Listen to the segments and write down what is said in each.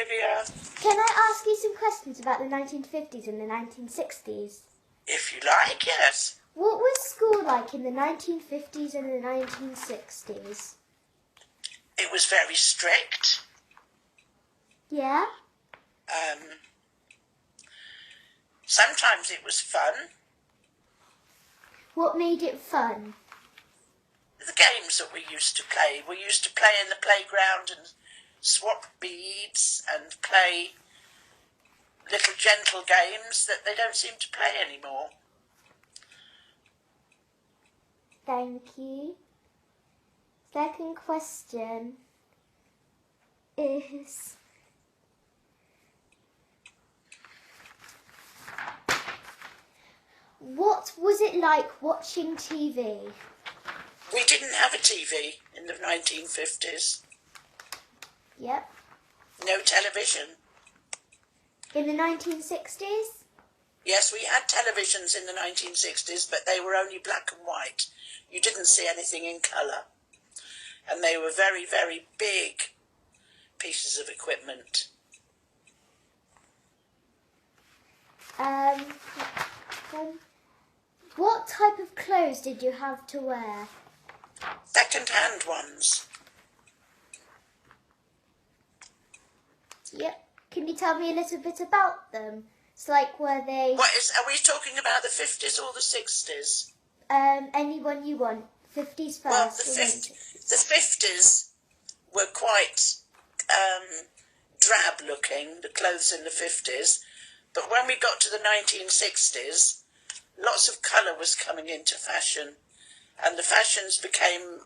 Olivia. Can I ask you some questions about the 1950s and the 1960s? If you like, yes. What was school like in the 1950s and the 1960s? It was very strict. Yeah? Sometimes it was fun. What made it fun? The games that we used to play. We used to play in the playground and swap beads and play little gentle games that they don't seem to play anymore. Thank you. Second question is... What was it like watching TV? We didn't have a TV in the 1950s. Yep. No television. In the 1960s? Yes, we had televisions in the 1960s, but they were only black and white. You didn't see anything in colour. And they were very, very big pieces of equipment. What type of clothes did you have to wear? Second-hand ones. Yep. Can you tell me a little bit about them? It's like, were they... Are we talking about the 50s or the 60s? Anyone you want. 50s first. Well, the 50s were quite drab looking, the clothes in the 50s. But when we got to the 1960s, lots of colour was coming into fashion. And the fashions became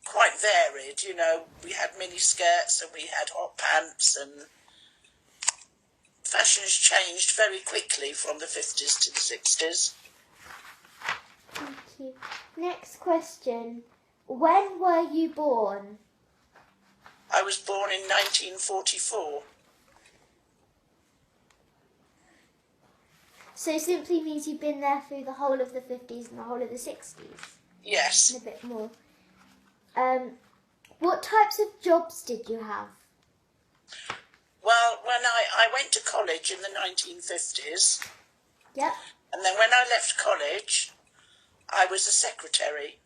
quite varied, you know. We had mini skirts and we had hot pants, and fashions changed very quickly from the 50s to the 60s. Thank you. Next question. When were you born? I was born in 1944. So it simply means you've been there through the whole of the 50s and the whole of the 60s? Yes. And a bit more. What types of jobs did you have? Well, when I went to college in the 1950s, Yep. and then when I left college, I was a secretary.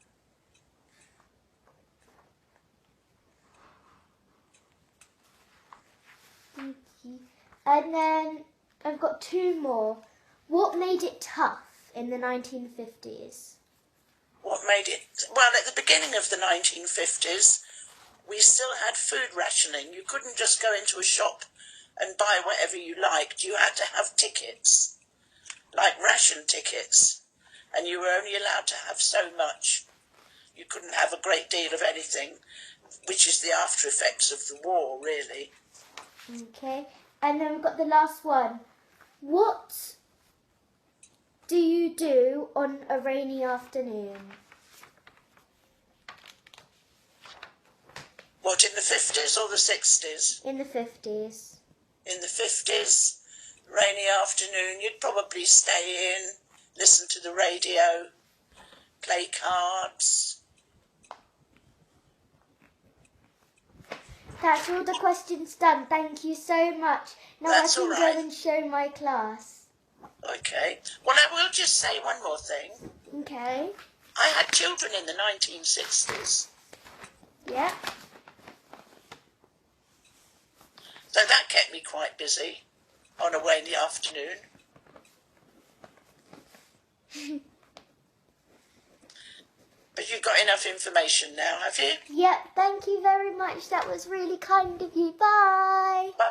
Thank you. And then I've got two more. What made it tough in the 1950s? What made it... Well, at the beginning of the 1950s, we still had food rationing. You couldn't just go into a shop and buy whatever you liked. You had to have tickets, like ration tickets, and you were only allowed to have so much. You couldn't have a great deal of anything, which is the after effects of the war, really. Okay. And then we've got the last one. What do you do on a rainy afternoon? What, in the 50s or the 60s? In the 50s. In the 50s, rainy afternoon, you'd probably stay in, listen to the radio, play cards. That's all the questions done. Thank you so much. Now That's I can all right. go and show my class. Okay. Well, I will just say one more thing. Okay. I had children in the 1960s. Yeah. So that kept me quite busy on a rainy afternoon. But you've got enough information now, have you? Yep. Thank you very much. That was really kind of you. Bye. Bye-bye.